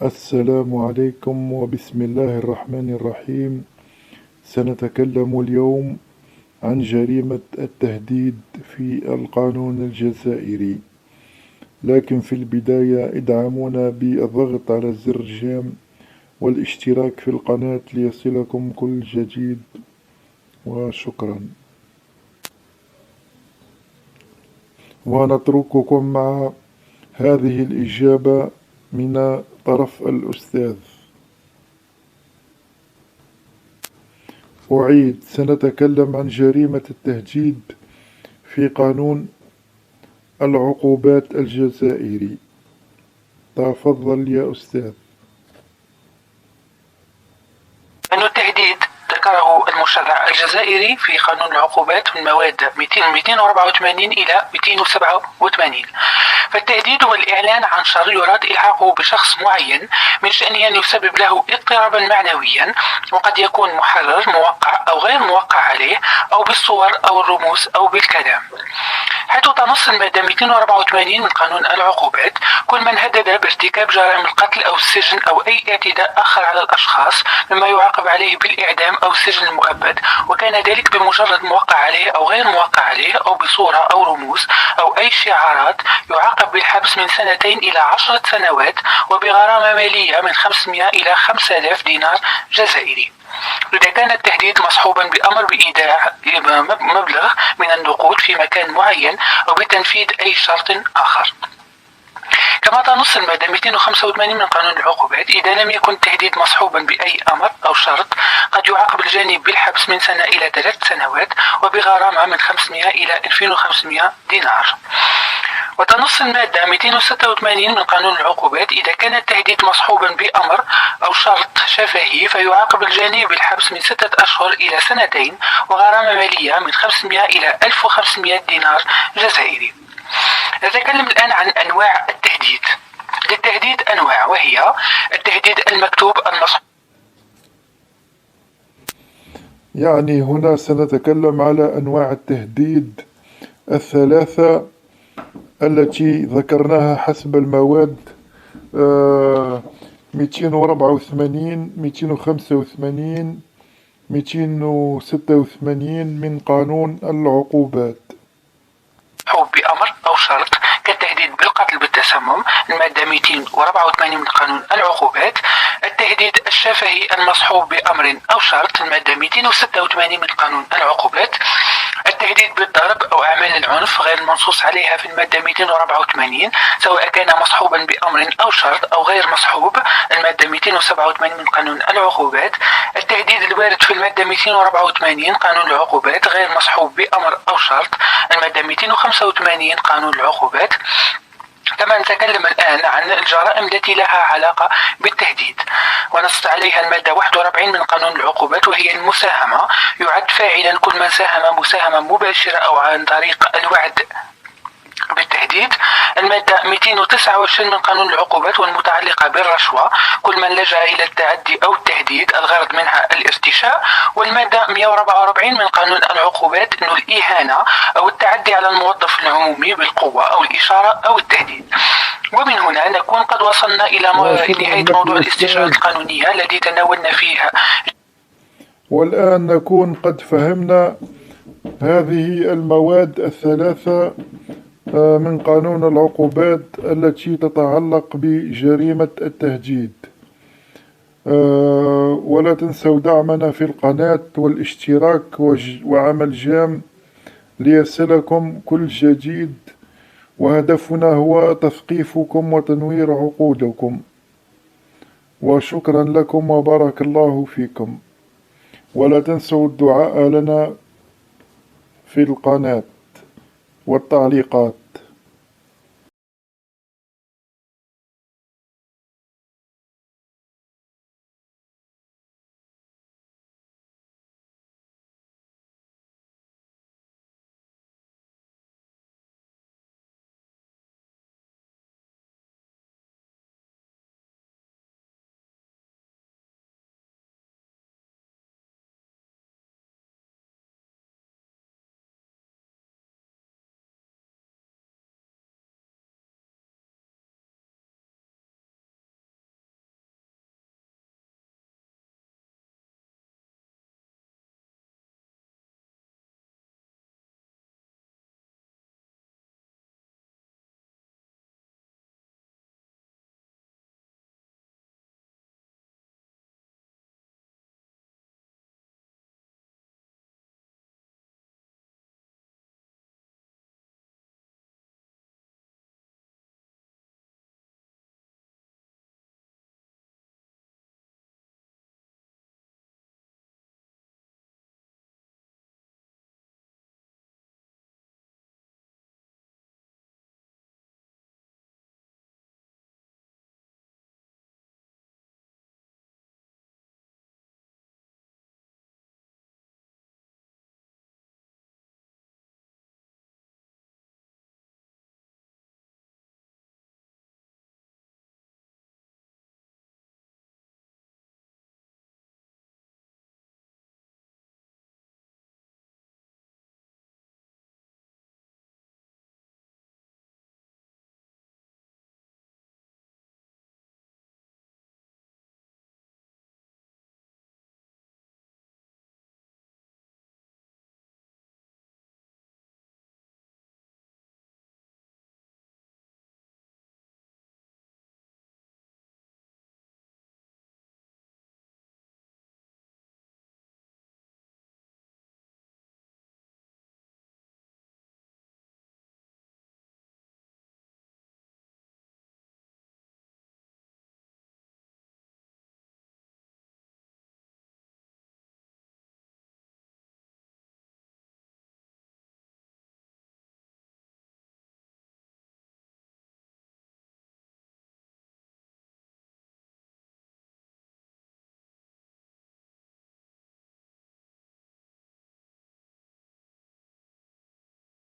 السلام عليكم وبسم الله الرحمن الرحيم. سنتكلم اليوم عن جريمة التهديد في القانون الجزائري، لكن في البداية ادعمونا بالضغط على زر جيم والاشتراك في القناة ليصلكم كل جديد، وشكرا. ونترككم مع هذه الإجابة من طرف الأستاذ. أعيد، سنتكلم عن جريمة التهديد في قانون العقوبات الجزائري. تفضل يا أستاذ. أن التهديد ذكره المشرع الجزائري في قانون العقوبات من مواد 284 إلى 287. فالتهديد هو الإعلان عن شر يراد إلحاقه بشخص معين من شأنه أن يسبب له اضطرابا معنويا، وقد يكون محرر موقع أو غير موقع عليه، أو بالصور أو الرموز أو بالكلام. حيث تنص المادة 284 من قانون العقوبات كل من هدد بارتكاب جرائم القتل أو السجن أو أي اعتداء آخر على الأشخاص، مما يعاقب عليه بالإعدام أو السجن المؤبد، وكان ذلك بمجرد موقع عليه أو غير موقع عليه، أو بصورة أو رموز أو أي شعارات، يعاقب بالحبس من 2 إلى 10 سنوات، وبغرامة مالية من 500 إلى 5000 دينار جزائري إذا كان التهديد مصحوبا بأمر بإيداع مبلغ من النقود في مكان معين أو بتنفيذ أي شرط آخر. كما تنص المادة 285 من قانون العقوبات إذا لم يكن التهديد مصحوبا بأي أمر أو شرط، قد يعاقب الجاني بالحبس من 1 إلى 3 سنوات، وبغرامة من 500 إلى 2500 دينار. وتنص المادة 286 من قانون العقوبات إذا كان التهديد مصحوبا بأمر أو شرط شفهي، فيعاقب الجاني بالحبس من 6 أشهر إلى 2 سنين، وغرامة مالية من 500 إلى 1500 دينار جزائري. نتكلم الآن عن أنواع التهديد. للتهديد أنواع، وهي التهديد المكتوب المصحوب. يعني هنا سنتكلم على أنواع التهديد الثلاثة التي ذكرناها حسب المواد 284 285 286 من قانون العقوبات. بأمر أو شرط كالتهديد بالقتل بالتسمم، المادة 284 من قانون العقوبات. التهديد الشفهي المصحوب بأمر أو شرط، المادة 286 من قانون العقوبات. التهديد بالضرب أو أعمال العنف غير المنصوص عليها في المادة 284، سواء كان مصحوبا بأمر أو شرط أو غير مصحوب، المادة 287 من قانون العقوبات. التهديد الوارد في المادة 284 قانون العقوبات غير مصحوب بأمر أو شرط، المادة 285 قانون العقوبات. كما نتكلم الآن عن الجرائم التي لها علاقة بالتهديد، ونص عليها المادة 41 من قانون العقوبات، وهي المساهمة. يعد فاعلا كل من ساهم مساهمة مباشرة أو عن طريق الوعد بالتهديد. المادة 229 من قانون العقوبات والمتعلقة بالرشوة، كل من لجأ إلى التعدي أو التهديد الغرض منها الارتشاء. والمادة 144 من قانون العقوبات أنه الإهانة أو التعدي على الموظف العمومي بالقوة أو الإشارة أو التهديد. ومن هنا نكون قد وصلنا إلى نهاية موضوع الاستشارات القانونية الذي تناولنا فيها. والآن نكون قد فهمنا هذه المواد الثلاثة من قانون العقوبات التي تتعلق بجريمة التهديد. ولا تنسوا دعمنا في القناة والاشتراك وعمل جيم ليصلكم كل جديد، وهدفنا هو تثقيفكم وتنوير عقولكم. وشكرا لكم وبارك الله فيكم، ولا تنسوا الدعاء لنا في القناة والتعليقات.